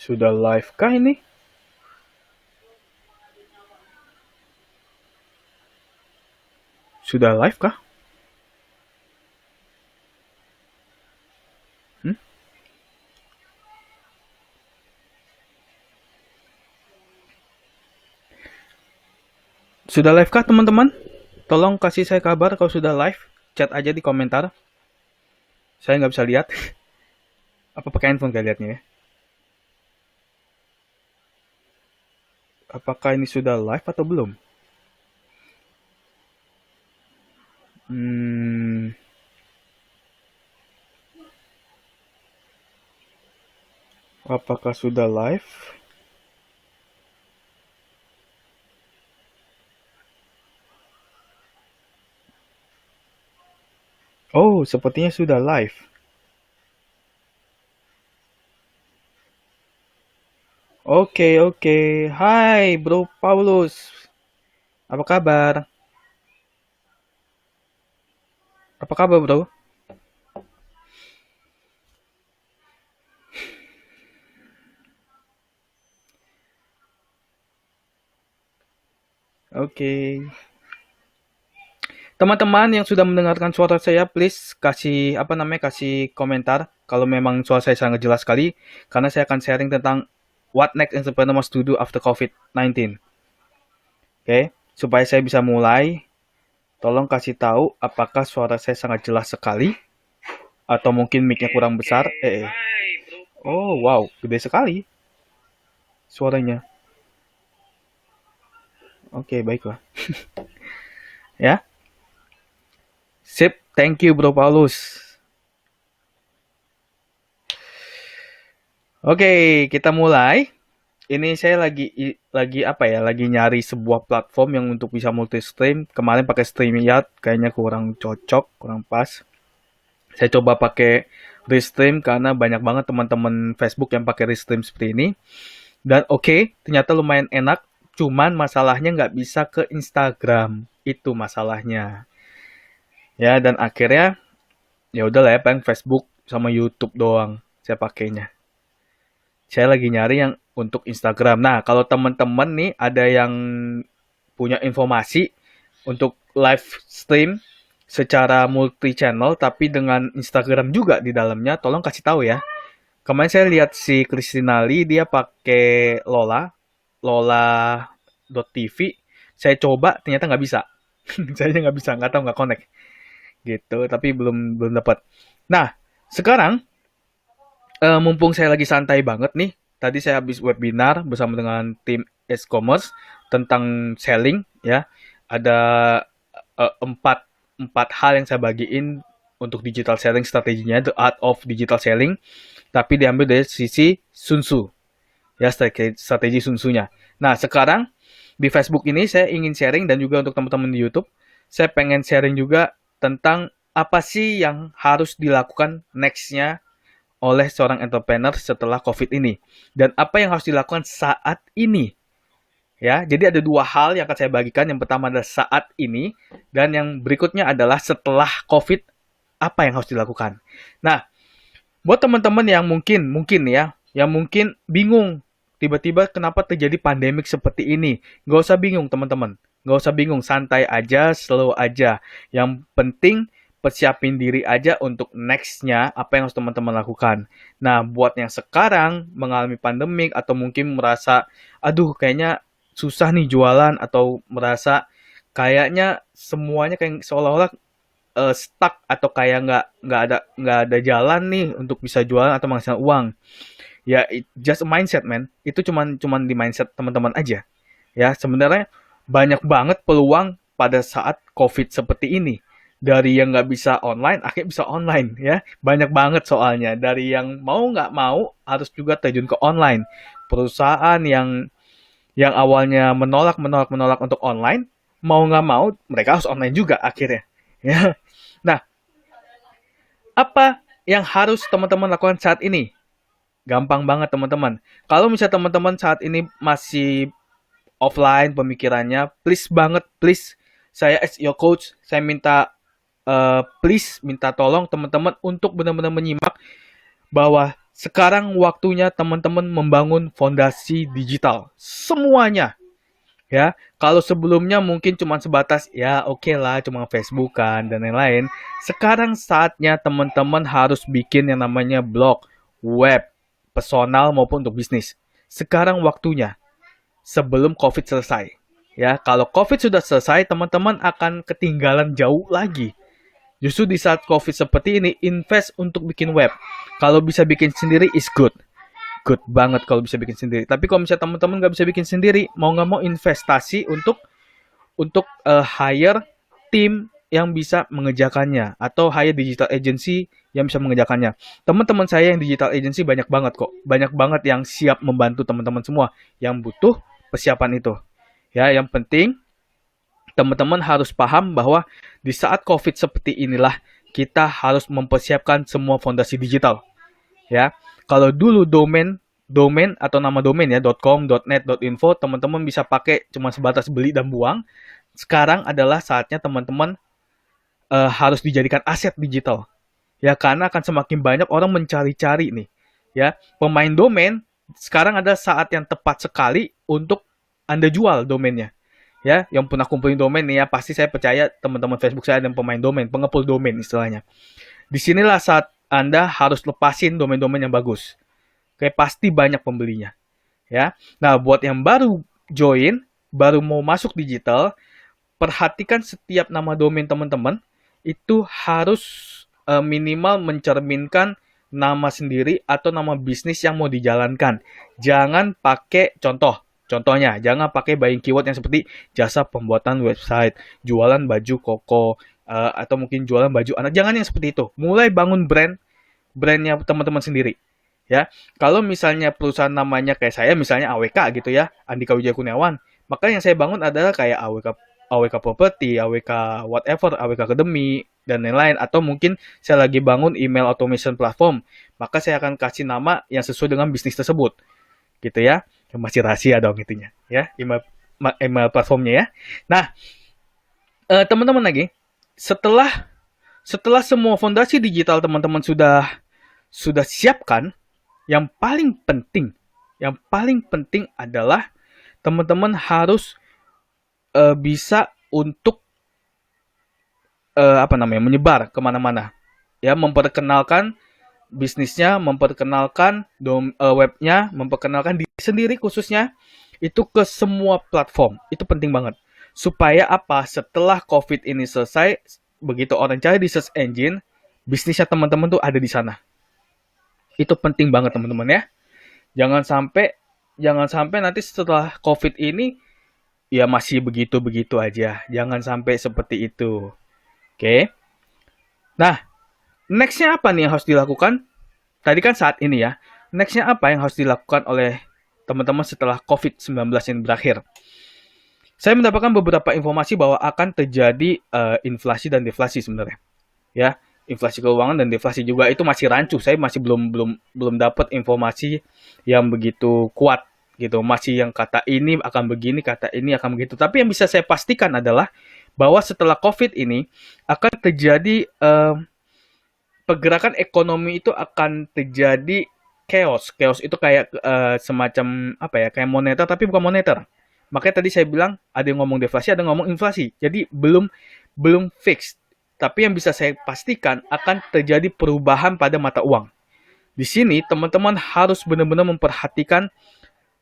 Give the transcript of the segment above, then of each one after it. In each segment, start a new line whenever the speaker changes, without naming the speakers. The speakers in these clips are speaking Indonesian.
Sudah live kah ini? Sudah live kah? Hmm? Sudah live kah teman-teman? Tolong kasih saya kabar kalau sudah live. Chat aja di komentar. Saya nggak bisa lihat. Apa pakai handphone kalian lihatnya ya? Apakah ini sudah live atau belum? Hmm, apakah sudah live? Oh, sepertinya sudah live. Oke, oke. Hai, Bro Paulus. Apa kabar? Apa kabar, Bro? Oke. Teman-teman yang sudah mendengarkan suara saya, please kasih kasih komentar kalau memang suara saya sangat jelas sekali, karena saya akan sharing tentang what next entrepreneur must to do after COVID-19. Oke, supaya saya bisa mulai, tolong kasih tahu apakah suara saya sangat jelas sekali atau mungkin mic-nya kurang besar. Oh, wow, gede sekali suaranya. Oke, baiklah. Ya, sip. Thank you, Bro Paulus. Oke, kita mulai. Ini saya lagi apa ya? Lagi nyari sebuah platform yang untuk bisa multi stream. Kemarin pakai StreamYard kayaknya kurang cocok, kurang pas. Saya coba pakai Restream karena banyak banget teman-teman Facebook yang pakai Restream seperti ini. Dan oke, ternyata lumayan enak. Cuman masalahnya nggak bisa ke Instagram. Itu masalahnya. Ya, dan akhirnya ya udah lah ya, paling Facebook sama YouTube doang saya pakainya. Saya lagi nyari yang untuk Instagram. Nah, kalau teman-teman nih ada yang punya informasi untuk live stream secara multi channel tapi dengan Instagram juga di dalamnya, tolong kasih tahu ya. Kemarin saya lihat si Christina Lee dia pakai Lola.tv. Saya coba ternyata nggak bisa. Saya nggak bisa, nggak tahu nggak connect gitu. Tapi belum belum dapat. Nah, sekarang mumpung saya lagi santai banget nih, tadi saya habis webinar bersama dengan tim e-commerce tentang selling ya. Ada empat empat hal yang saya bagiin untuk digital selling strateginya, the art of digital selling, tapi diambil dari sisi Sun Tzu ya, strategi Sun Tzu-nya. Nah, sekarang di Facebook ini saya ingin sharing dan juga untuk teman-teman di YouTube, saya pengen sharing juga tentang apa sih yang harus dilakukan next-nya oleh seorang entrepreneur setelah COVID ini. Dan apa yang harus dilakukan saat ini. Ya, jadi ada dua hal yang akan saya bagikan. Yang pertama adalah saat ini, dan yang berikutnya adalah setelah COVID, apa yang harus dilakukan. Nah, buat teman-teman yang mungkin ya, yang mungkin bingung, tiba-tiba kenapa terjadi pandemik seperti ini. Gak usah bingung teman-teman, gak usah bingung, santai aja, slow aja. Yang penting persiapin diri aja untuk next-nya apa yang harus teman-teman lakukan. Nah, buat yang sekarang mengalami pandemik atau mungkin merasa, aduh kayaknya susah nih jualan, atau merasa kayaknya semuanya kayak seolah-olah stuck, atau kayak nggak ada jalan nih untuk bisa jualan atau menghasilkan uang. Ya, just a mindset man. Itu cuman di mindset teman-teman aja. Ya, sebenarnya banyak banget peluang pada saat COVID seperti ini. Dari yang nggak bisa online, akhirnya bisa online ya. Banyak banget soalnya. Dari yang mau nggak mau harus juga terjun ke online. Perusahaan yang awalnya menolak untuk online, mau nggak mau mereka harus online juga akhirnya. Ya. Nah, apa yang harus teman-teman lakukan saat ini? Gampang banget teman-teman. Kalau misalnya teman-teman saat ini masih offline pemikirannya, please banget, please. Saya as your coach, saya minta please minta tolong teman-teman untuk benar-benar menyimak bahwa Sekarang waktunya teman-teman membangun fondasi digital. Semuanya. Ya, kalau sebelumnya mungkin cuma sebatas ya oke lah, cuma Facebook kan dan lain-lain. Sekarang saatnya teman-teman harus bikin yang namanya blog, web, personal maupun untuk bisnis. Sekarang waktunya sebelum COVID selesai. Ya, kalau COVID sudah selesai, teman-teman akan ketinggalan jauh lagi. Justru di saat COVID seperti ini, invest untuk bikin web. Kalau bisa bikin sendiri is good. Good banget kalau bisa bikin sendiri. Tapi kalau misalnya teman-teman nggak bisa bikin sendiri, mau nggak mau investasi untuk hire tim yang bisa mengerjakannya atau hire digital agency yang bisa mengerjakannya. Teman-teman saya yang digital agency banyak banget kok. Banyak banget yang siap membantu teman-teman semua yang butuh persiapan itu. Ya, yang penting teman-teman harus paham bahwa di saat COVID seperti inilah kita harus mempersiapkan semua fondasi digital. Ya, kalau dulu domain atau nama domain ya .com, .net, .info teman-teman bisa pakai cuma sebatas beli dan buang. Sekarang adalah saatnya teman-teman harus dijadikan aset digital. Ya, karena akan semakin banyak orang mencari-cari nih. Ya, pemain domain sekarang ada saat yang tepat sekali untuk Anda jual domainnya. Ya, yang pernah kumpulin domain nih ya, pasti saya percaya teman-teman Facebook saya dan pemain domain, pengepul domain istilahnya. Disinilah saat Anda harus lepasin domain-domain yang bagus. Kayak pasti banyak pembelinya. Ya, nah buat yang baru join, baru mau masuk digital, perhatikan setiap nama domain teman-teman itu harus minimal mencerminkan nama sendiri atau nama bisnis yang mau dijalankan. Jangan pakai contohnya, jangan pakai buying keyword yang seperti jasa pembuatan website, jualan baju koko, atau mungkin jualan baju anak. Jangan yang seperti itu. Mulai bangun brandnya teman-teman sendiri. Ya, kalau misalnya perusahaan namanya kayak saya, misalnya AWK gitu ya, Andika Wijaya Kurniawan, maka yang saya bangun adalah kayak AWK Property, AWK whatever, AWK Academy, dan lain-lain. Atau mungkin saya lagi bangun email automation platform, maka saya akan kasih nama yang sesuai dengan bisnis tersebut. Gitu ya. Masih rahasia dong itunya. Ya, email platformnya ya. Nah, teman-teman lagi, setelah setelah semua fondasi digital teman-teman sudah siapkan, yang paling penting adalah teman-teman harus bisa untuk menyebar kemana-mana, ya, memperkenalkan bisnisnya, memperkenalkan webnya, memperkenalkan diri sendiri khususnya itu ke semua platform. Itu penting banget. Supaya apa? Setelah COVID ini selesai, begitu orang cari di search engine, bisnisnya teman-teman tuh ada di sana. Itu penting banget teman-teman ya. Jangan sampai nanti setelah COVID ini ya masih begitu-begitu aja. Jangan sampai seperti itu. Oke. Nah, nextnya apa nih yang harus dilakukan? Tadi kan saat ini ya. Nextnya apa yang harus dilakukan oleh teman-teman setelah COVID-19 ini berakhir? Saya mendapatkan beberapa informasi bahwa akan terjadi inflasi dan deflasi sebenarnya. Ya, inflasi keuangan dan deflasi juga itu masih rancu. Saya masih belum dapat informasi yang begitu kuat gitu. Masih yang kata ini akan begini, kata ini akan begitu. Tapi yang bisa saya pastikan adalah bahwa setelah COVID ini akan terjadi pergerakan ekonomi itu akan terjadi chaos. Chaos itu kayak semacam apa ya? Kayak moneter tapi bukan moneter. Makanya tadi saya bilang ada yang ngomong deflasi, ada yang ngomong inflasi. Jadi belum fix. Tapi yang bisa saya pastikan akan terjadi perubahan pada mata uang. Di sini teman-teman harus benar-benar memperhatikan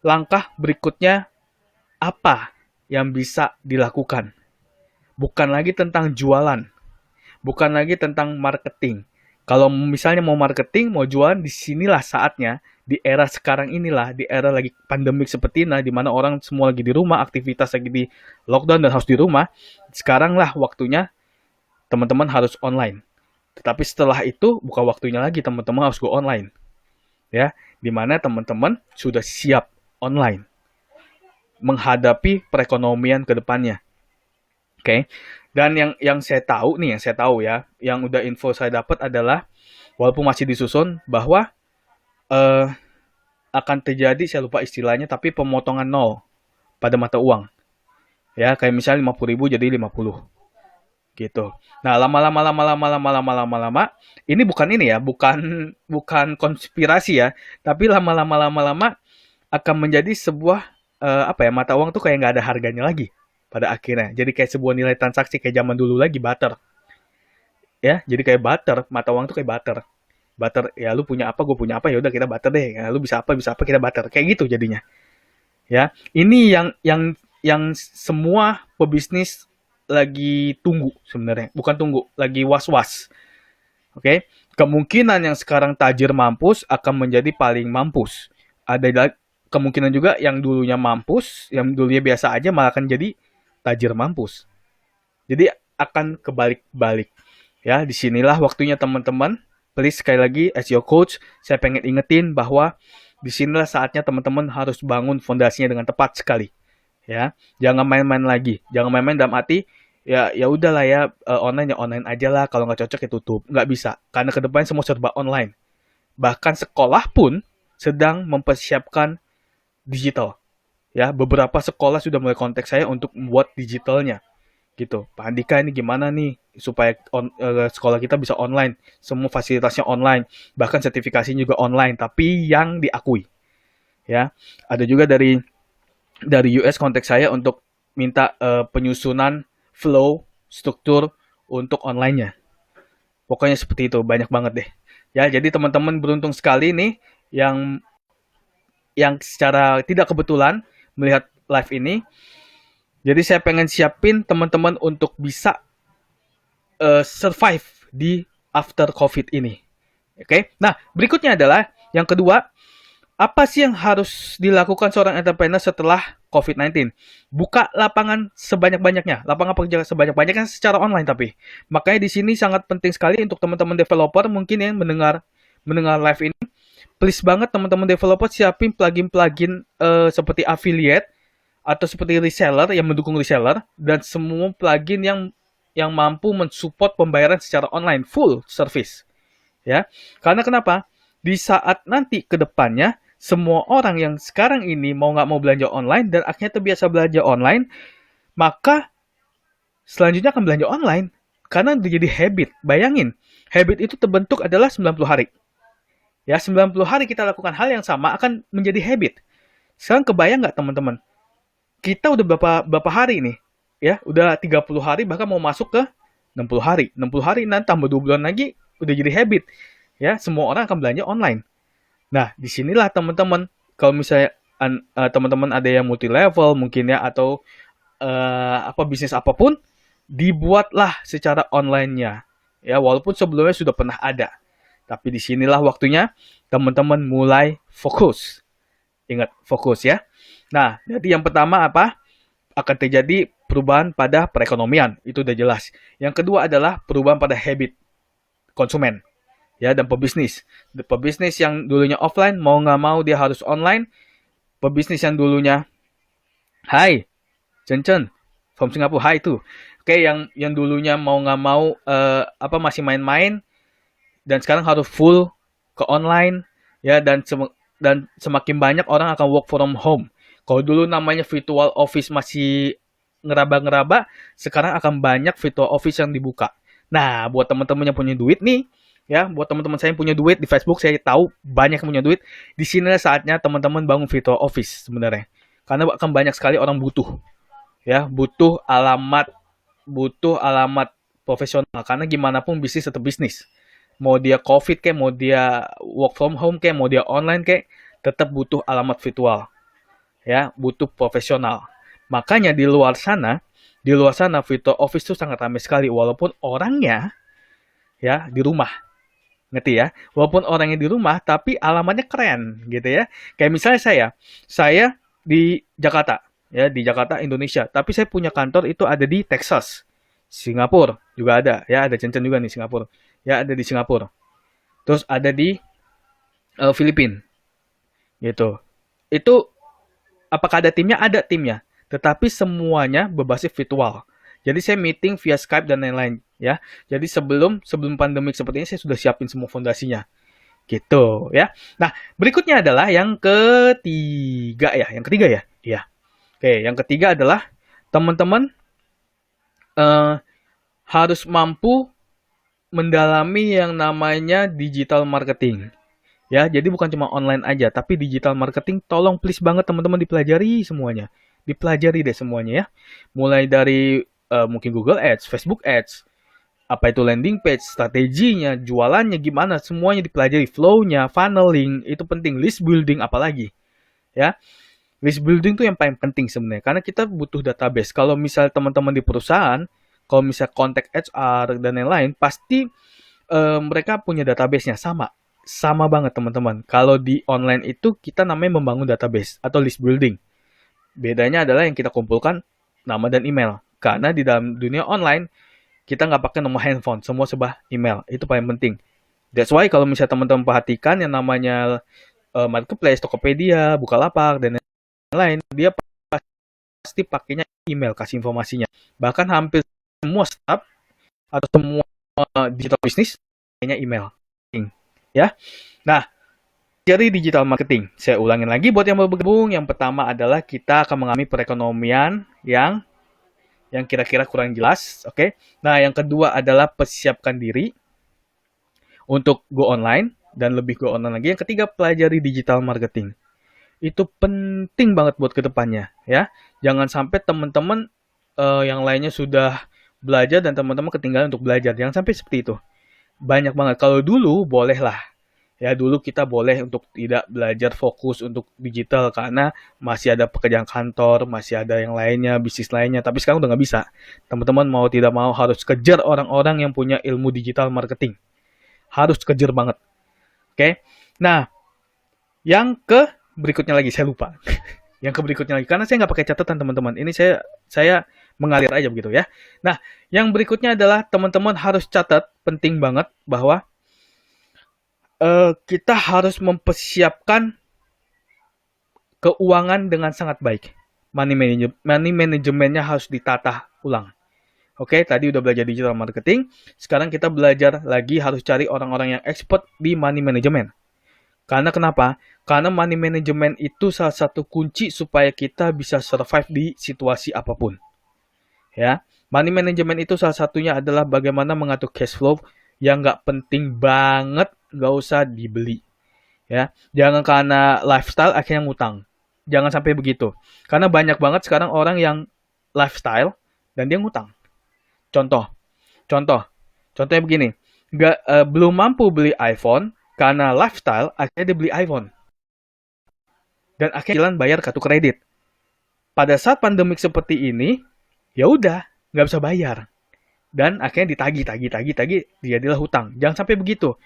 langkah berikutnya apa yang bisa dilakukan. Bukan lagi tentang jualan, bukan lagi tentang marketing. Kalau misalnya mau marketing, mau jualan, disinilah saatnya, di era sekarang inilah, di era lagi pandemik seperti ini, di mana orang semua lagi di rumah, aktivitas lagi di lockdown dan harus di rumah, sekaranglah waktunya teman-teman harus online. Tetapi setelah itu, bukan waktunya lagi teman-teman harus go online. Ya, di mana teman-teman sudah siap online menghadapi perekonomian ke depannya. Oke. Dan yang saya tahu nih, yang udah info saya dapat adalah walaupun masih disusun bahwa eh, akan terjadi, saya lupa istilahnya, tapi pemotongan nol pada mata uang. Ya, kayak misalnya 50.000 jadi 50. gitu. Nah, lama-lama, ini bukan ini ya, bukan konspirasi ya, tapi lama-lama akan menjadi sebuah apa ya, mata uang tuh kayak nggak ada harganya lagi pada akhirnya. Jadi kayak sebuah nilai transaksi kayak zaman dulu lagi barter, ya. Jadi kayak barter, mata uang tuh kayak barter. Barter ya lu punya apa, gue punya apa, ya udah kita barter deh. Ya, lu bisa apa kita barter. Kayak gitu jadinya. Ya, ini yang semua pebisnis lagi tunggu sebenarnya, bukan tunggu, lagi was-was. Oke, kemungkinan yang sekarang tajir mampus akan menjadi paling mampus. Ada kemungkinan juga yang dulunya mampus, yang dulunya biasa aja malah akan jadi tajir mampus. Jadi akan kebalik-balik. Ya, disinilah waktunya teman-teman. Please sekali lagi, as your coach, saya pengen ingetin bahwa disinilah saatnya teman-teman harus bangun fondasinya dengan tepat sekali. Ya, jangan main-main lagi. Jangan main-main dalam arti ya ya udahlah ya, online ya online aja lah, kalau nggak cocok ya tutup. Nggak bisa, karena kedepannya semua serba online. Bahkan sekolah pun sedang mempersiapkan digital. Ya, beberapa sekolah sudah mulai kontak saya untuk membuat digitalnya gitu. Pak Andika, ini gimana nih supaya sekolah kita bisa online, semua fasilitasnya online, bahkan sertifikasinya juga online, tapi yang diakui. Ya, ada juga dari US kontak saya untuk minta penyusunan flow struktur untuk online-nya. Pokoknya seperti itu, banyak banget deh. Ya, jadi teman-teman beruntung sekali nih yang secara tidak kebetulan melihat live ini. Jadi saya pengen siapin teman-teman untuk bisa survive di after COVID ini. Oke. Nah, berikutnya adalah yang kedua, apa sih yang harus dilakukan seorang entrepreneur setelah COVID-19? Buka lapangan sebanyak-banyaknya, lapangan pekerjaan sebanyak-banyaknya secara online tapi. Makanya di sini sangat penting sekali untuk teman-teman developer mungkin yang mendengar live ini. Please banget teman-teman developer siapin plugin-plugin seperti affiliate atau seperti reseller yang mendukung reseller dan semua plugin yang mampu mensupport pembayaran secara online full service. Ya. Karena kenapa? Di saat nanti ke depannya semua orang yang sekarang ini mau nggak mau belanja online dan akhirnya terbiasa belanja online, maka selanjutnya akan belanja online. Karena udah jadi habit. Bayangin, habit itu terbentuk adalah 90 hari. Ya, 90 hari kita lakukan hal yang sama akan menjadi habit. Sekarang kebayang nggak teman-teman? Kita udah berapa hari nih? Ya, udah 30 hari bahkan mau masuk ke 60 hari. 60 hari nanti tambah 2 bulan lagi udah jadi habit. Ya, semua orang akan belanja online. Nah, disinilah teman-teman, kalau misalnya teman-teman ada yang multi level mungkin ya atau apa bisnis apapun, dibuatlah secara online-nya. Ya, walaupun sebelumnya sudah pernah ada. Tapi disinilah waktunya teman-teman mulai fokus. Ingat, fokus ya. Nah, jadi yang pertama apa? Akan terjadi perubahan pada perekonomian. Itu udah jelas. Yang kedua adalah perubahan pada habit konsumen. Ya, dan pebisnis. Pebisnis yang dulunya offline, mau nggak mau dia harus online. Pebisnis yang dulunya, hai, Chen Chen, from Singapore, hai tuh. Oke, yang dulunya mau nggak mau masih main-main, dan sekarang harus full ke online, ya, dan semakin banyak orang akan work from home. Kalau dulu namanya virtual office masih ngeraba-ngeraba, sekarang akan banyak virtual office yang dibuka. Nah, buat teman-teman yang punya duit nih, ya, buat teman-teman saya yang punya duit di Facebook, saya tahu banyak yang punya duit. Di sini saatnya teman-teman bangun virtual office sebenarnya. Karena akan banyak sekali orang butuh, ya, butuh alamat profesional. Karena gimana pun bisnis tetap bisnis. Mau dia COVID kayak, mau dia work from home kayak, mau dia online kayak, tetap butuh alamat virtual. Ya, butuh profesional. Makanya di luar sana virtual office itu sangat ramai sekali walaupun orangnya ya di rumah. Ngerti ya? Walaupun orangnya di rumah tapi alamatnya keren gitu ya. Kayak misalnya saya di Jakarta, ya, di Jakarta Indonesia, tapi saya punya kantor itu ada di Texas. Singapura juga ada, ya, ada Chen juga nih Singapura. Ya, ada di Singapura. Terus ada di Filipina gitu. Itu apakah ada timnya? Ada timnya. Tetapi semuanya berbasis virtual. Jadi saya meeting via Skype dan lain-lain ya. Jadi sebelum pandemik seperti ini saya sudah siapin semua fondasinya. Gitu ya. Nah, berikutnya adalah yang ketiga ya. Yang ketiga ya? Iya. Oke, yang ketiga adalah teman-teman harus mampu mendalami yang namanya digital marketing. Ya, jadi bukan cuma online aja, tapi digital marketing tolong please banget teman-teman dipelajari semuanya. Dipelajari deh semuanya ya. Mulai dari mungkin Google Ads, Facebook Ads, apa itu landing page, strateginya, jualannya gimana, semuanya dipelajari, flow-nya, funneling, itu penting, list building apalagi. Ya, list building tuh yang paling penting sebenarnya, karena kita butuh database. Kalau misal teman-teman di perusahaan, kalau misal kontak HR dan lain-lain, pasti mereka punya database-nya sama. Sama banget teman-teman. Kalau di online itu kita namanya membangun database atau list building. Bedanya adalah yang kita kumpulkan nama dan email. Karena di dalam dunia online, kita nggak pakai nomor handphone, semua sebah email. Itu paling penting. That's why kalau misalnya teman-teman perhatikan yang namanya marketplace, Tokopedia, Bukalapak, dan lain-lain, dia pasti pakainya email, kasih informasinya. Bahkan hampir semua staff atau semua digital bisnis pakainya email. Ya. Nah, dari digital marketing, saya ulangin lagi buat yang baru bergabung. Yang pertama adalah kita akan mengalami perekonomian yang kira-kira kurang jelas, oke? Nah, yang kedua adalah persiapkan diri untuk go online dan lebih go online lagi. Yang ketiga, pelajari digital marketing. Itu penting banget buat kedepannya, ya. Jangan sampai teman-teman yang lainnya sudah belajar dan teman-teman ketinggalan untuk belajar. Jangan sampai seperti itu. Banyak banget. Kalau dulu bolehlah. Ya, dulu kita boleh untuk tidak belajar fokus untuk digital karena masih ada pekerjaan kantor, masih ada yang lainnya, bisnis lainnya. Tapi sekarang udah nggak bisa. Teman-teman mau tidak mau harus kejar orang-orang yang punya ilmu digital marketing. Harus kejar banget. Oke? Nah, yang ke berikutnya lagi, saya lupa. Yang ke berikutnya lagi, karena saya nggak pakai catatan teman-teman. Ini saya mengalir aja begitu ya. Nah, yang berikutnya adalah teman-teman harus catat, penting banget, bahwa kita harus mempersiapkan keuangan dengan sangat baik. Money manajemennya harus ditata ulang. Oke, tadi udah belajar digital marketing. Sekarang kita belajar lagi harus cari orang-orang yang expert di money management. Karena kenapa? Karena money management itu salah satu kunci supaya kita bisa survive di situasi apapun. Ya, money management itu salah satunya adalah bagaimana mengatur cash flow yang nggak penting banget, nggak usah dibeli. Ya, jangan karena lifestyle akhirnya ngutang. Jangan sampai begitu. Karena banyak banget sekarang orang yang lifestyle dan dia ngutang. Contoh, contoh, contohnya begini, belum mampu beli iPhone karena lifestyle, akhirnya dia beli iPhone dan akhirnya jalan bayar kartu kredit. Pada saat pandemik seperti ini, ya udah nggak bisa bayar dan akhirnya ditagih, jadilah hutang. Jangan sampai begitu.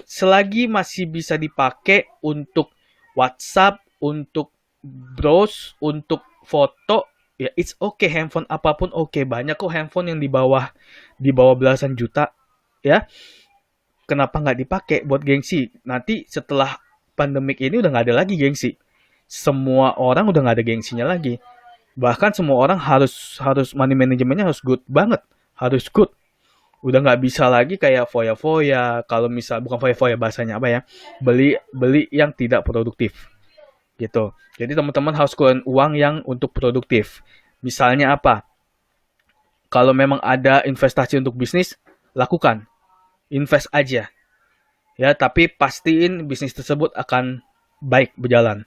Selagi masih bisa dipakai untuk WhatsApp, untuk browse, untuk foto, ya it's okay, handphone apapun okay. Banyak kok handphone yang di bawah belasan juta, ya. Kenapa nggak dipakai buat gengsi? Nanti setelah pandemik ini udah nggak ada lagi gengsi. Semua orang udah nggak ada gengsinya lagi. Bahkan semua orang harus money manajemennya harus good banget, harus good. Udah nggak bisa lagi kayak foya-foya. Kalau misal bukan foya-foya, bahasanya apa ya? Beli yang tidak produktif. Gitu. Jadi teman-teman harus keluarin uang yang untuk produktif. Misalnya apa? Kalau memang ada investasi untuk bisnis, lakukan. Invest aja. Ya, tapi pastiin bisnis tersebut akan baik berjalan.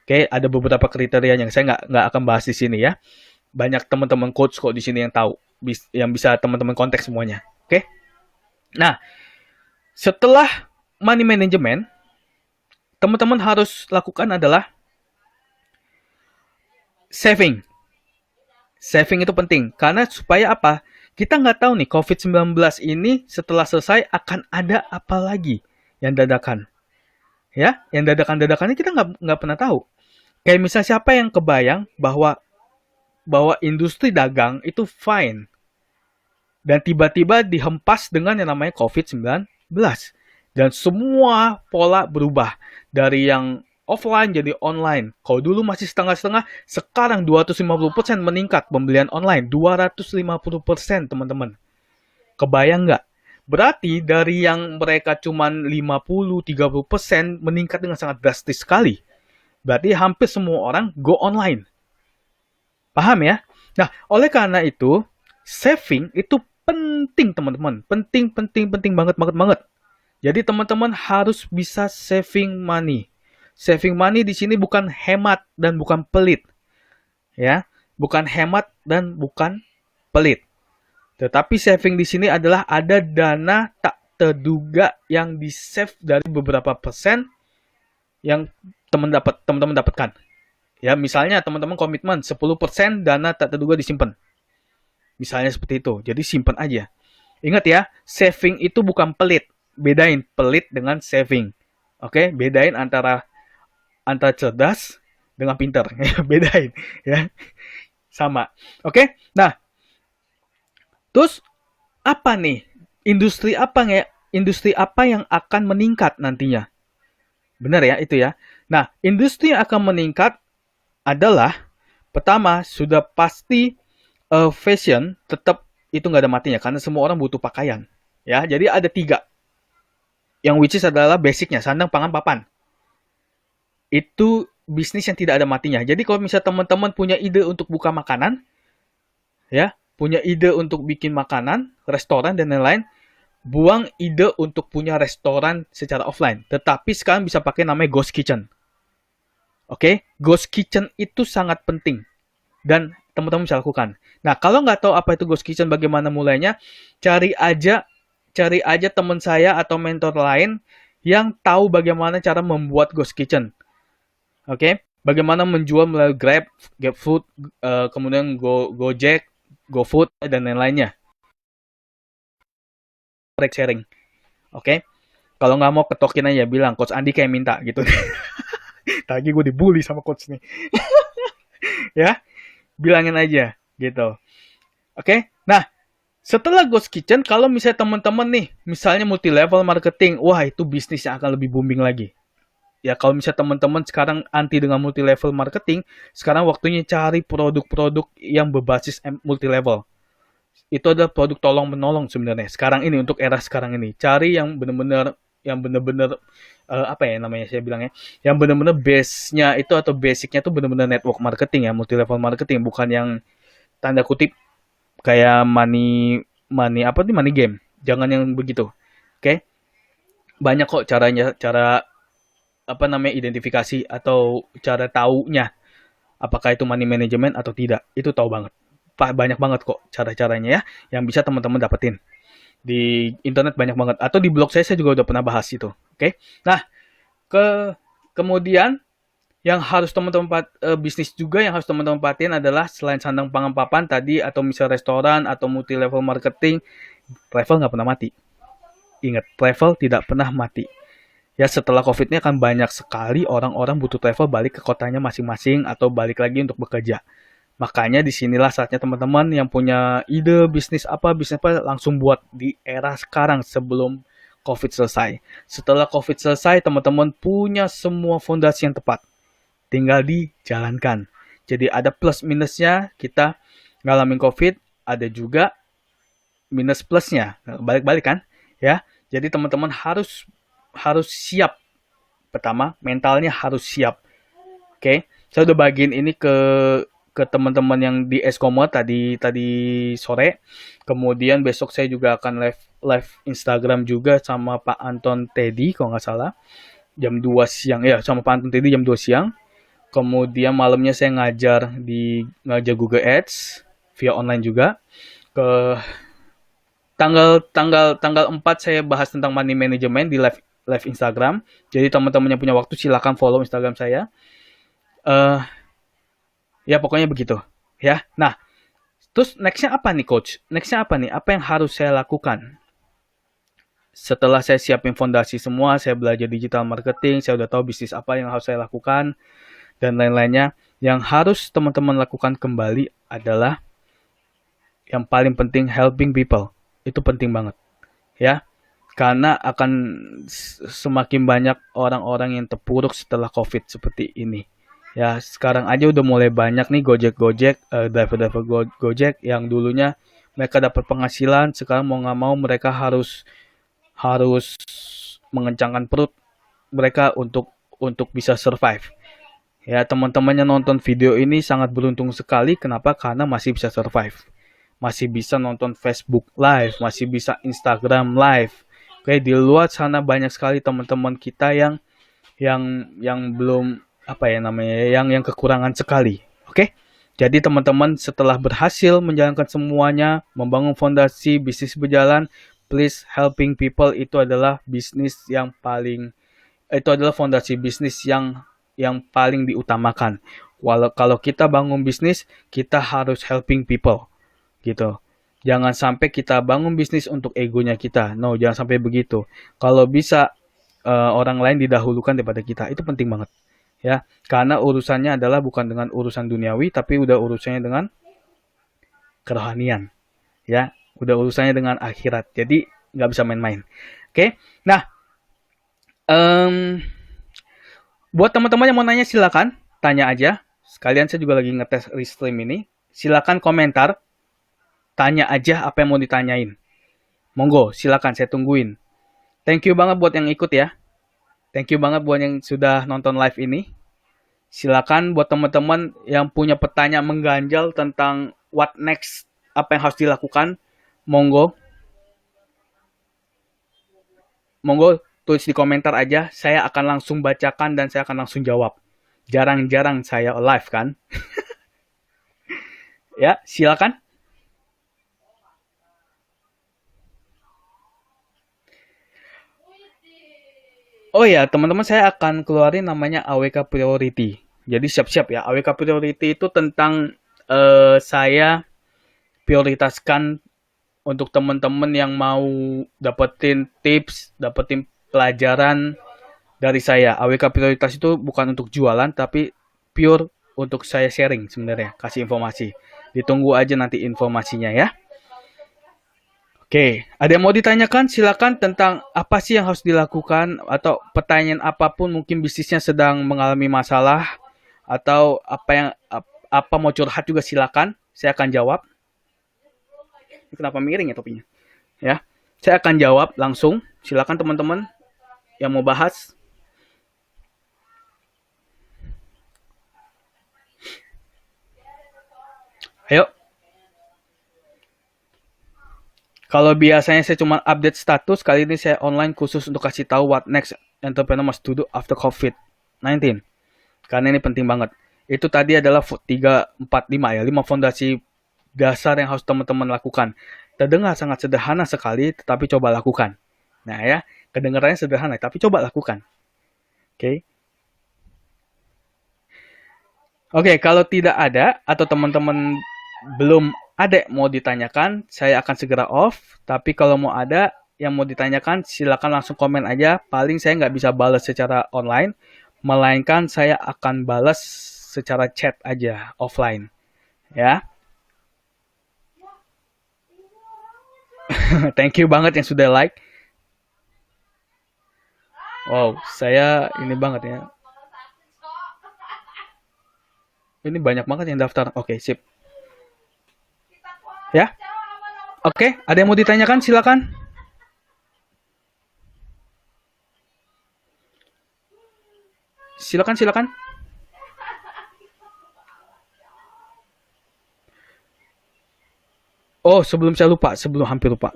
Oke, ada beberapa kriteria yang saya nggak akan bahas di sini ya. Banyak teman-teman coach kok di sini yang tahu, yang bisa teman-teman kontak semuanya. Oke. Nah, setelah money management, teman-teman harus lakukan adalah saving. Saving itu penting. Karena supaya apa? Kita nggak tahu nih COVID-19 ini setelah selesai akan ada apa lagi yang dadakan. Ya, yang dadakan-dadakan ini kita nggak pernah tahu. Kayak misalnya siapa yang kebayang bahwa industri dagang itu fine. Dan tiba-tiba dihempas dengan yang namanya COVID-19. Dan semua pola berubah. Dari yang offline jadi online. Kalau dulu masih setengah-setengah, sekarang 250% meningkat pembelian online. 250% teman-teman. Kebayang nggak? Berarti dari yang mereka cuma 50-30% meningkat dengan sangat drastis sekali. Berarti hampir semua orang go online. Paham ya? Nah, oleh karena itu, saving itu penting teman-teman. Penting banget. Jadi teman-teman harus bisa saving money. Saving money di sini bukan hemat dan bukan pelit. Ya, bukan hemat dan bukan pelit. Tetapi saving di sini adalah ada dana tak terduga yang di-save dari beberapa persen yang teman-teman dapatkan. Ya, misalnya teman-teman komitmen 10% dana tak terduga disimpan. Misalnya seperti itu. Jadi simpan aja. Ingat ya, saving itu bukan pelit. Bedain pelit dengan saving. Oke, bedain antara cerdas dengan pintar. Bedain ya. Sama. Oke? Nah, terus apa nih? Industri apa yang akan meningkat nantinya? Benar ya itu ya. Nah, industri yang akan meningkat adalah pertama sudah pasti fashion, tetap itu nggak ada matinya karena semua orang butuh pakaian. Ya, jadi ada 3. Yang which is adalah basicnya, sandang, pangan, papan. Itu bisnis yang tidak ada matinya. Jadi kalau misalnya teman-teman punya ide untuk buka makanan, ya, punya ide untuk bikin makanan, restoran dan lain-lain, buang ide untuk punya restoran secara offline. Tetapi sekarang bisa pakai namanya Ghost Kitchen. Oke, Ghost Kitchen itu sangat penting dan teman-teman bisa lakukan. Nah, kalau nggak tahu apa itu Ghost Kitchen, bagaimana mulainya, cari aja teman saya atau mentor lain yang tahu bagaimana cara membuat Ghost Kitchen. Oke, bagaimana menjual melalui Grab, GrabFood, kemudian Gojek, GoFood dan lain-lainnya. Sharing. Oke, kalau nggak mau ketokin aja bilang Coach Andi kayak minta gitu. Tadi gue dibully sama coach nih. Ya, bilangin aja gitu. Oke, nah setelah Ghost Kitchen, kalau misalnya teman-teman nih, misalnya multi level marketing, wah itu bisnis yang akan lebih booming lagi. Ya kalau misalnya teman-teman sekarang anti dengan multi level marketing, sekarang waktunya cari produk-produk yang berbasis multi level. Itu adalah produk tolong menolong sebenarnya. Sekarang ini untuk era sekarang ini, cari yang benar-benar apa ya namanya saya bilangnya, yang benar-benar base-nya itu atau basic-nya itu benar-benar network marketing ya, multi level marketing, bukan yang tanda kutip kayak money game. Jangan yang begitu. Oke? Banyak kok cara identifikasi atau cara taunya apakah itu money management atau tidak. Itu tahu banget. Banyak banget kok cara-caranya ya yang bisa teman-teman dapetin. Di internet banyak banget, atau di blog saya juga udah pernah bahas itu. Oke? Nah, kemudian yang harus teman-teman bisnis juga yang harus teman-teman perhatiin adalah selain sandang pangan papan tadi atau misal restoran atau multi level marketing, travel nggak pernah mati. Ingat, travel tidak pernah mati. Ya setelah COVID ini akan banyak sekali orang-orang butuh travel balik ke kotanya masing-masing atau balik lagi untuk bekerja. Makanya disinilah saatnya teman-teman yang punya ide bisnis apa langsung buat di era sekarang sebelum COVID selesai. Setelah COVID selesai, teman-teman punya semua fondasi yang tepat. Tinggal dijalankan. Jadi ada plus minusnya, kita ngalamin COVID, ada juga minus plusnya. Balik-balik kan? Ya. Jadi teman-teman harus siap. Pertama, mentalnya harus siap. Oke. Saya udah bagiin ini ke teman-teman yang di Eskomo tadi sore. Kemudian besok saya juga akan live Instagram juga sama Pak Anton Teddy kalau nggak salah. Jam 2 siang ya, sama Pak Anton Teddy jam 2 siang. Kemudian malamnya saya ngajar Google Ads via online juga. Ke tanggal 4 saya bahas tentang money management di live Instagram. Jadi teman-teman yang punya waktu silakan follow Instagram saya. Ya pokoknya begitu ya. Nah, terus nextnya apa nih coach? Nextnya apa nih? Apa yang harus saya lakukan? Setelah saya siapin fondasi semua, saya belajar digital marketing, saya udah tahu bisnis apa yang harus saya lakukan dan lain-lainnya. Yang harus teman-teman lakukan kembali adalah yang paling penting, helping people. Itu penting banget ya. Karena akan semakin banyak orang-orang yang terpuruk setelah COVID seperti ini. Ya, sekarang aja udah mulai banyak nih driver-driver Gojek yang dulunya mereka dapat penghasilan, sekarang mau nggak mau mereka harus mengencangkan perut mereka untuk bisa survive. Ya, teman-teman yang nonton video ini sangat beruntung sekali. Kenapa? Karena masih bisa survive. masih bisa nonton Facebook Live, masih bisa Instagram Live. Oke, di luar sana banyak sekali teman-teman kita yang belum apa ya namanya, yang kekurangan sekali. Oke. Jadi teman-teman setelah berhasil menjalankan semuanya, membangun fondasi bisnis berjalan, please helping people itu adalah bisnis yang paling itu adalah fondasi bisnis yang paling diutamakan. Walau kalau kita bangun bisnis, kita harus helping people gitu. Jangan sampai kita bangun bisnis untuk egonya kita. No, jangan sampai begitu. Kalau bisa orang lain didahulukan daripada kita, itu penting banget. Ya, karena urusannya adalah bukan dengan urusan duniawi, tapi udah urusannya dengan kerohanian. Ya, udah urusannya dengan akhirat. Jadi nggak bisa main-main. Oke, nah em, buat teman-teman yang mau nanya silakan tanya aja. Sekalian saya juga lagi ngetes restream ini. Silakan komentar, tanya aja apa yang mau ditanyain. Monggo, silakan saya tungguin. Thank you banget buat yang ikut ya. Thank you banget buat yang sudah nonton live ini. Silakan buat teman-teman yang punya pertanyaan mengganjal tentang what next, apa yang harus dilakukan, monggo. Monggo tulis di komentar aja, saya akan langsung bacakan dan saya akan langsung jawab. Jarang-jarang saya live kan. Ya, silakan. Oh ya, teman-teman, saya akan keluarin namanya AWK Priority. Jadi siap-siap ya. AWK Priority itu tentang saya prioritaskan untuk teman-teman yang mau dapetin tips, dapetin pelajaran dari saya. AWK Prioritas itu bukan untuk jualan, tapi pure untuk saya sharing sebenarnya, kasih informasi. Ditunggu aja nanti informasinya ya. Oke, ada yang mau ditanyakan? Silakan tentang apa sih yang harus dilakukan atau pertanyaan apapun, mungkin bisnisnya sedang mengalami masalah atau apa mau curhat juga silakan, saya akan jawab. Ini kenapa miring ya topinya? Ya, saya akan jawab langsung. Silakan teman-teman yang mau bahas. Ayo. Kalau biasanya saya cuma update status, kali ini saya online khusus untuk kasih tahu what next entrepreneur must do after COVID-19. Karena ini penting banget. Itu tadi adalah 3, 4, 5 ya. 5 fondasi dasar yang harus teman-teman lakukan. Terdengar sangat sederhana sekali, tetapi coba lakukan. Nah ya, kedengarannya sederhana, tapi coba lakukan. Oke. Oke, kalau tidak ada atau teman-teman belum ada mau ditanyakan, saya akan segera off. Tapi kalau mau ada yang mau ditanyakan, silakan langsung komen aja. Paling saya nggak bisa balas secara online, melainkan saya akan balas secara chat aja, offline. Ya, thank you banget yang sudah like. Wow, saya ini banget ya. Ini banyak banget yang daftar. Oke, sip. Ya, oke. Ada yang mau ditanyakan? Silakan. Silakan, silakan. Oh, sebelum saya lupa, sebelum hampir lupa.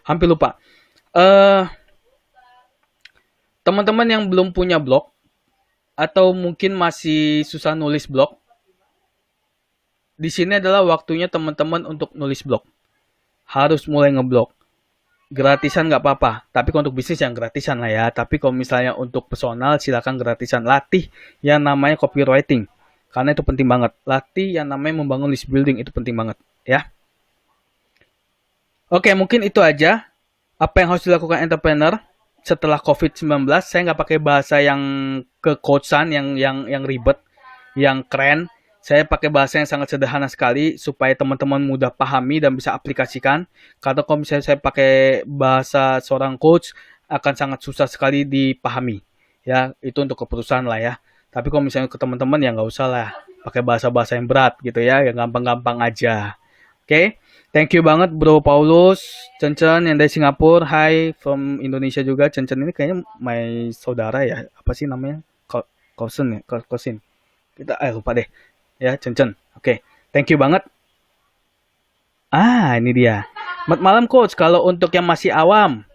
Hampir lupa. Eh, teman-teman yang belum punya blog atau mungkin masih susah nulis blog, di sini adalah waktunya teman-teman untuk nulis blog. Harus mulai ngeblog. Gratisan nggak apa-apa, tapi kalau untuk bisnis yang gratisan lah ya. Tapi kalau misalnya untuk personal, silakan gratisan. Latih yang namanya copywriting, karena itu penting banget. Latih yang namanya membangun list building, itu penting banget ya. Oke, mungkin itu aja apa yang harus dilakukan entrepreneur setelah COVID-19. Saya nggak pakai bahasa yang kecoachan, yang ribet, yang keren. Saya pakai bahasa yang sangat sederhana sekali supaya teman-teman mudah pahami dan bisa aplikasikan. Karena kalau misalnya saya pakai bahasa seorang coach akan sangat susah sekali dipahami. Ya, itu untuk keputusan lah ya. Tapi kalau misalnya ke teman-teman ya nggak usah lah pakai bahasa-bahasa yang berat gitu ya, yang gampang-gampang aja. Oke, okay? Thank you banget Bro Paulus, Cencen yang dari Singapura, hi from Indonesia juga. Cencen ini kayaknya my saudara ya, apa sih namanya? Cousin ya, cousin. Kita lupa deh. Ya, Cencen. Oke, okay. Thank you banget. Ini dia. Selamat malam coach. Kalau untuk yang masih awam,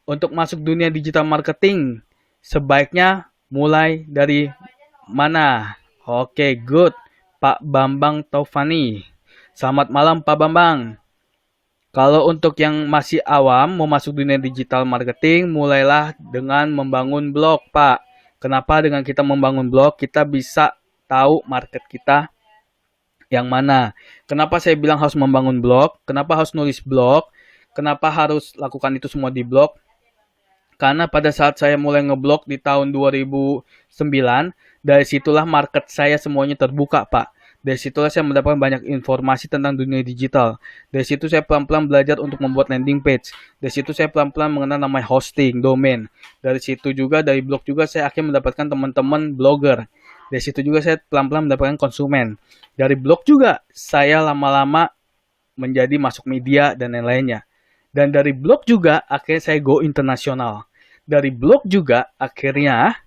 untuk masuk dunia digital marketing, sebaiknya mulai dari mana? Oke, good. Pak Bambang Taufani. Selamat malam Pak Bambang. Kalau untuk yang masih awam mau masuk dunia digital marketing, mulailah dengan membangun blog, Pak. Kenapa dengan kita membangun blog, kita bisa tahu market kita yang mana. Kenapa saya bilang harus membangun blog? Kenapa harus nulis blog? Kenapa harus lakukan itu semua di blog? Karena pada saat saya mulai ngeblog di tahun 2009, dari situlah market saya semuanya terbuka, Pak. Dari situlah saya mendapatkan banyak informasi tentang dunia digital. Dari situ saya pelan-pelan belajar untuk membuat landing page. Dari situ saya pelan-pelan mengenal namanya hosting, domain. Dari situ juga, dari blog juga saya akhirnya mendapatkan teman-teman blogger. Dari situ juga saya pelan-pelan mendapatkan konsumen. Dari blog juga saya lama-lama menjadi masuk media dan lain-lainnya. Dan dari blog juga akhirnya saya go internasional. Dari blog juga akhirnya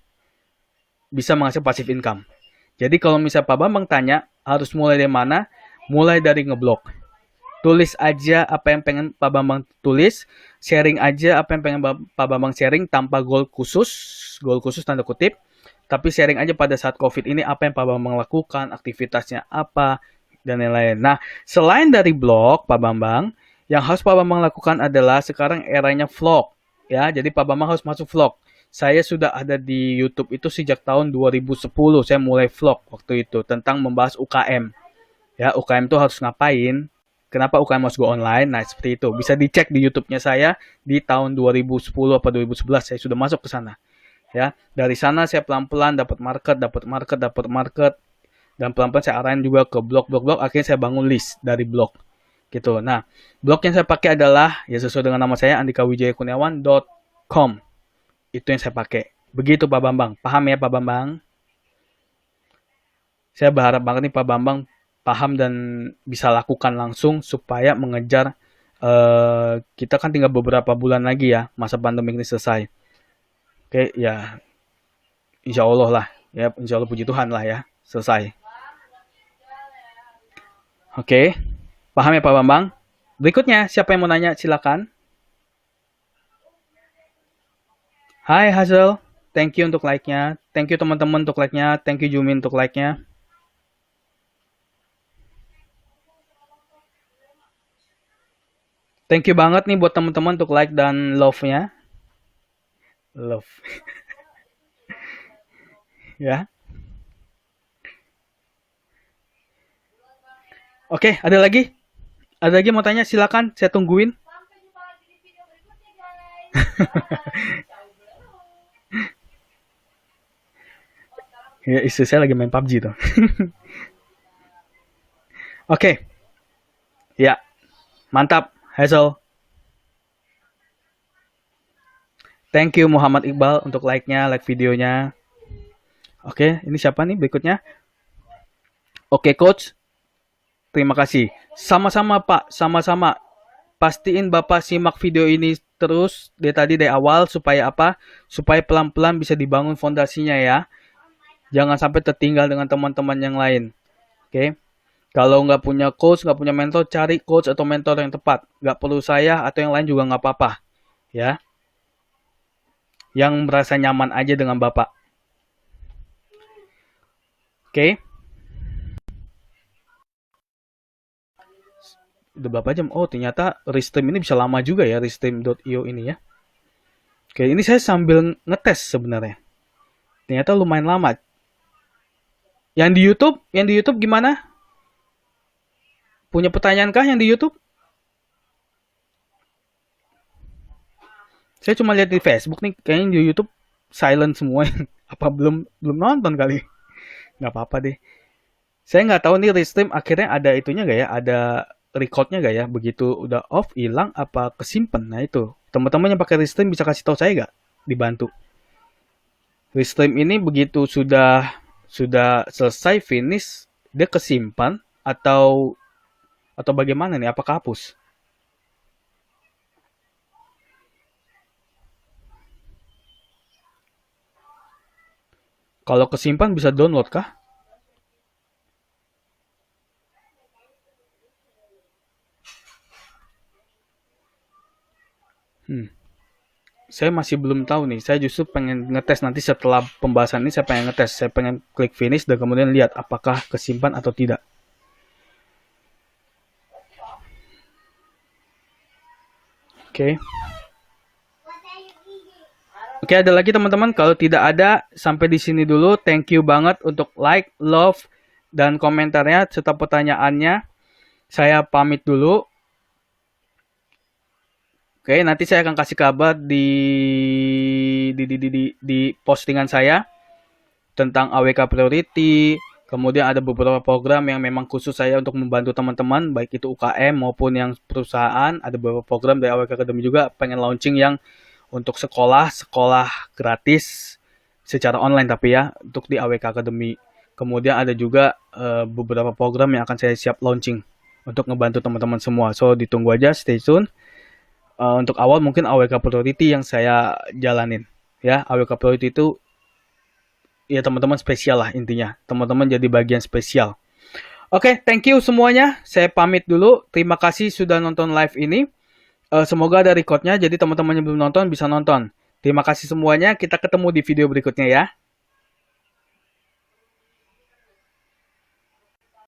bisa menghasilkan passive income. Jadi kalau misalnya Pak Bambang tanya harus mulai dari mana, mulai dari ngeblog. Tulis aja apa yang pengen Pak Bambang tulis, sharing aja apa yang pengen Pak Bambang sharing tanpa goal khusus tanda kutip, tapi sharing aja pada saat COVID ini apa yang Pak Bambang lakukan, aktivitasnya apa, dan lain-lain. Nah, selain dari blog, Pak Bambang, yang harus Pak Bambang lakukan adalah sekarang eranya vlog. Ya, jadi Pak Bambang harus masuk vlog. Saya sudah ada di YouTube itu sejak tahun 2010. Saya mulai vlog waktu itu tentang membahas UKM. Ya, UKM itu harus ngapain? Kenapa UKM harus go online? Nah, seperti itu. Bisa dicek di YouTube-nya saya di tahun 2010 atau 2011 saya sudah masuk ke sana. Ya, dari sana saya pelan-pelan dapat market, dan pelan-pelan saya arahin juga ke blog. Akhirnya saya bangun list dari blog. Gitu. Nah, blog yang saya pakai adalah ya sesuai dengan nama saya andikawijayakurniawan.com. Itu yang saya pakai. Begitu Pak Bambang. Paham ya Pak Bambang? Saya berharap banget nih Pak Bambang paham dan bisa lakukan langsung supaya mengejar kita kan tinggal beberapa bulan lagi ya masa pandemi ini selesai. Oke, ya insya Allah lah. Ya insya Allah puji Tuhan lah ya. Selesai. Oke. Paham ya Pak Bambang? Berikutnya siapa yang mau nanya silakan. Hai Hazel. Thank you untuk like-nya. Thank you teman-teman untuk like-nya. Thank you Jumin untuk like-nya. Thank you banget nih buat teman-teman untuk like dan love-nya. Love. Ya. Oke, ada lagi? Ada lagi mau tanya? Silakan, saya tungguin. Ya, istri saya lagi main PUBG tuh. Oke. Ya, mantap, Hazel. Thank you Muhammad Iqbal untuk like-nya, like videonya. Oke, ini siapa nih berikutnya? Oke, coach. Terima kasih. Sama-sama, Pak. Sama-sama. Pastiin Bapak simak video ini terus dari awal supaya apa? Supaya pelan-pelan bisa dibangun fondasinya ya. Jangan sampai tertinggal dengan teman-teman yang lain. Oke. Kalau nggak punya coach, nggak punya mentor, cari coach atau mentor yang tepat. Nggak perlu saya atau yang lain juga nggak apa-apa. Ya. Yang merasa nyaman aja dengan Bapak. Oke. Udah berapa jam? Oh, ternyata Restream ini bisa lama juga ya, Restream.io ini ya. Oke, ini saya sambil ngetes sebenarnya. Ternyata lumayan lama. Yang di YouTube gimana? Punya pertanyaan kah yang di YouTube? Saya cuma lihat di Facebook nih, kayaknya di YouTube silent semua. Apa belum nonton kali? Nggak apa-apa deh. Saya nggak tahu nih Restream akhirnya ada itunya nggak ya? Ada recordnya nggak ya? Begitu udah off, hilang, apa kesimpan? Nah itu. Teman-teman yang pakai Restream bisa kasih tahu saya nggak? Dibantu. Restream ini begitu sudah selesai finish, dia kesimpan atau bagaimana nih? Apakah hapus? Kalau kesimpan bisa download kah? Hmm. Saya masih belum tahu nih. Saya justru pengen ngetes nanti setelah pembahasan ini. Saya pengen ngetes. Saya pengen klik finish dan kemudian lihat apakah kesimpan atau tidak. Oke. Oke, ada lagi teman-teman. Kalau tidak ada, sampai di sini dulu. Thank you banget untuk like, love, dan komentarnya serta pertanyaannya. Saya pamit dulu. Oke, nanti saya akan kasih kabar di postingan saya tentang AWK Priority. Kemudian ada beberapa program yang memang khusus saya untuk membantu teman-teman, baik itu UKM maupun yang perusahaan. Ada beberapa program dari AWK Academy juga pengen launching yang untuk sekolah gratis secara online tapi ya, untuk di AWK Academy. Kemudian ada juga beberapa program yang akan saya siap launching untuk ngebantu teman-teman semua. So, ditunggu aja, stay tune. Untuk awal mungkin AWK Priority yang saya jalanin. Ya, AWK Priority itu ya teman-teman spesial lah intinya. Teman-teman jadi bagian spesial. Oke, thank you semuanya. Saya pamit dulu. Terima kasih sudah nonton live ini. Semoga ada recordnya, jadi teman-teman yang belum nonton bisa nonton. Terima kasih semuanya. Kita ketemu di video berikutnya ya.